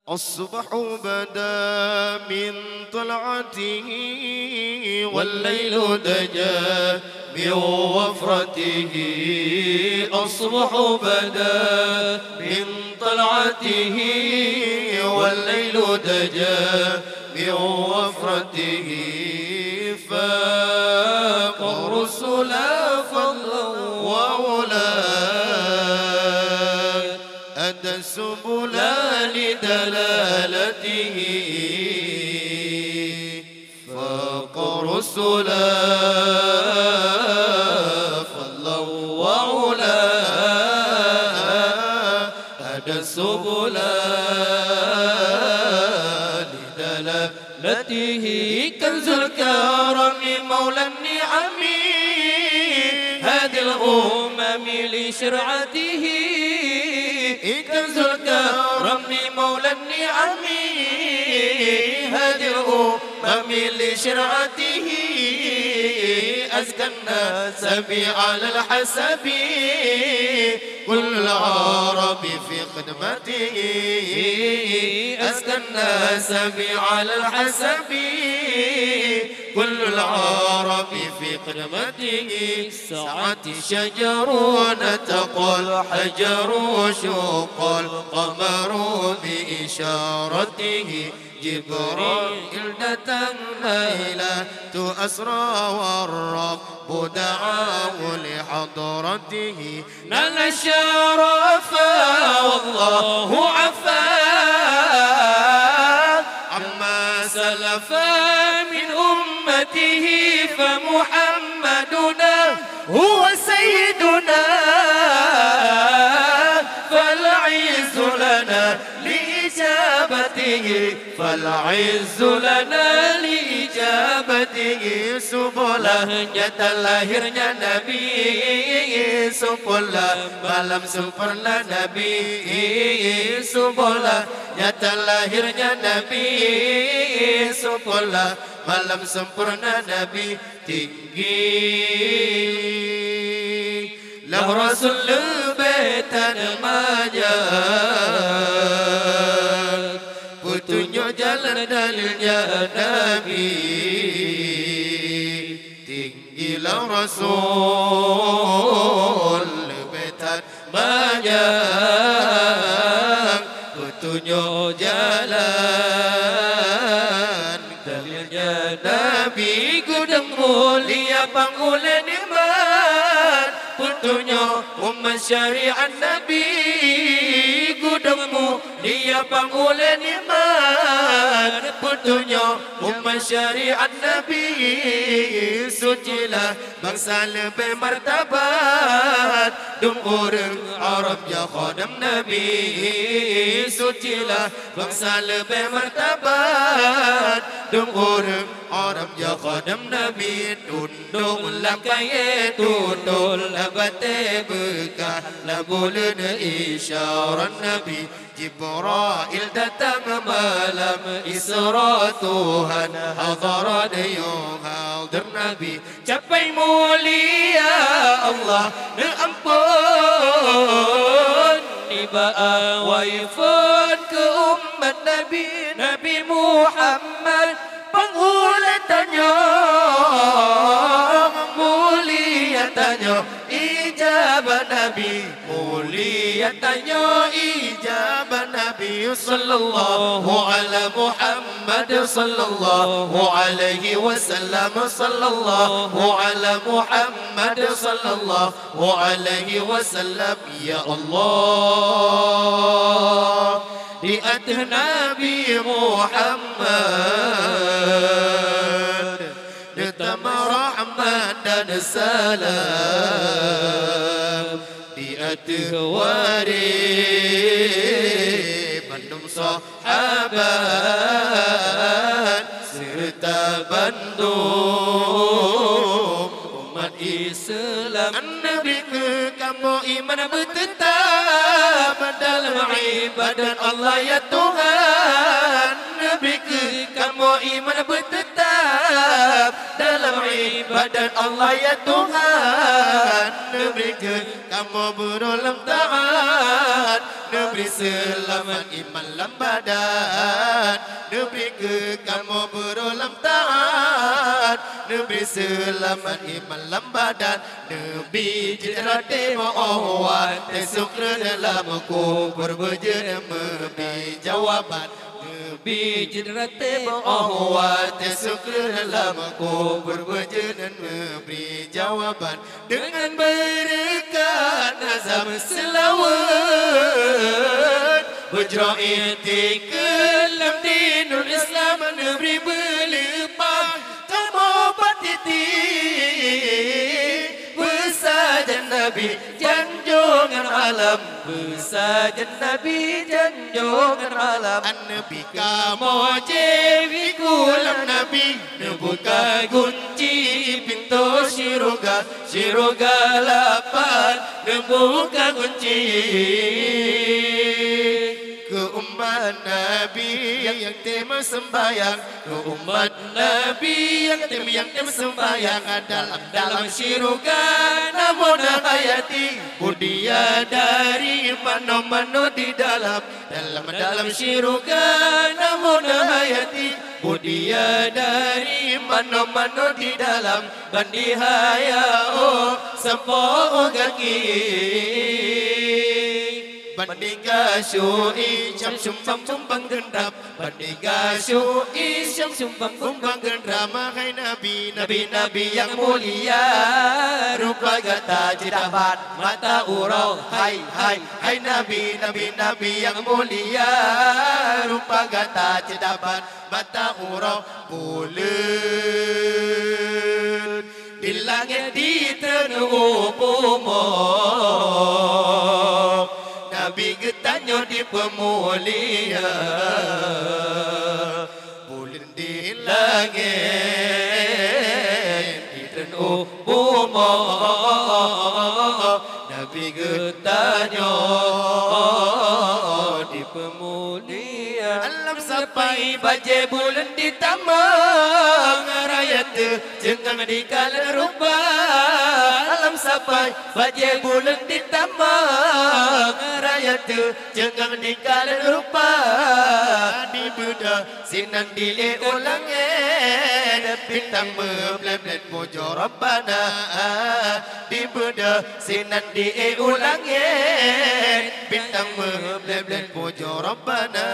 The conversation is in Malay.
الصبح بدا من طلعته والليل دجا من وفرته. الصبح بدا من طلعته والليل دجا من وفرته. فاق الرسل فضلا وعلا أدى السبل لدلالته. فاق الرسل فضلا وعلا أدى السبل لدلالته. كنز الكرم مولى النعم هادي الأمم لشرعته. كنز الكرم مولى النعم هادي الأمم لشرعته. أزكى الناس على الحسب كل العرب في خدمته. أزكى الناس على الحسب كل العرب في خدمته. سعت شجر نتقى الحجر شق القمر بإشارته. جبرائيل دتن ليلة أسرى والرب دعاه لحضرته. نال الشرف والله عفا عما سلف من أمته. فمحمدنا هو سيدنا فالعز لنا لإجابته. فالعز لنا لإجابته. Subulahnya lahirnya Nabi, Subulah malam sempurna Nabi. Subulahnya lahirnya Nabi, Subulah malam sempurna Nabi. Tinggi lah Rasul lebetan majal, petunjuk jalan dalilnya Nabi. Tinggilah Rasul lebetan majal, petunjuk jalan dalilnya Nabi. Gudang mulia pangkulan iman, petunjuk umat syariat Nabi. Gudang mulia pangkulan iman, petunjuk umat syariat Nabi. Sucilah bangsa lebih martabat, dum orang Arab ya khadam Nabi. Sucilah bangsa lebih martabat, dum orang Arab ya khadam Nabi. Tunduklah kaya tunduklah bate bekah la bulan isyarat Nabi. Jibril datang malam Isra Tuhan hadarat yang hadir Nabi. Capai mulia Allah ampun nibaa waifun ke umat Nabi. Nabi Muhammad penghulatannya muliatannya ijabah Nabi. Muliatannya ijabah Nabi. Sallallahu ala Muhammad sallallahu alaihi wasallam. Sallallahu ala Muhammad sallallahu alaihi wasallam. Ya Allah di atas Nabi Muhammad ditambah rahmat dan salam. Di atas waris bandung sahabat serta bandung umat Islam. Nabi ke kamu iman bertetap dalam ibadat Allah ya Tuhan. Nabi ke kamu iman bertetap dalam dalam ibadat Allah ya Tuhan. Neberikan kamu berulang taat, neberi selamat iman lambadan. Neberikan kamu berulang taat, neberi selamat iman lambadan. Nebi jidrate ma'awan, tesukra dalam kubur berjana memberi jawaban. Nebi jidrate ma'awan, tesukra dalam kubur berjana memberi jawaban. Dengan berkat nazam selawat, berja'iti kelam dinul Islam, negeri berlepah kamu patiti. Bersajan Nabi janjungan alam, bersajan Nabi janjungan alam. An-Nabi kamu jewi kulam Nabi, nebuka kunci pintu syurga, syurga lapan nebuka kunci. Ke umat Nabi yang tema sembahyang, ke umat Nabi yang tema sembahyang, dalam syurga namun hayati budia dari mano-mano di dalam syurga namun hayati budia dari mano-mano di dalam bandihaya oh sempo gaki. Bandingga syui syam sumpang sumpang gendam, bandingga syui syam sumpang sumpang gendam. Hai Nabi, Nabi yang mulia, rupa gata jidabat mata urau. Hai Nabi yang mulia, rupa gata jidabat mata urau. Bulan di langit di tenubumo, Nabi getanyo di pemulia. Bulan di langit di tenuh bumi, Nabi getanyo di pemulia. Alam sampai baje bulan di tamang rayat jengang di kalan rupa. Alam sampai baje bulan di tamang rayat jengang di kalan rupa. Di bedah sinan dile ulangnya, bintang meblem-blem pujo Rabbana. Di bedah sinan dile ulangnya, bintang meblem-blem pujo Rabbana.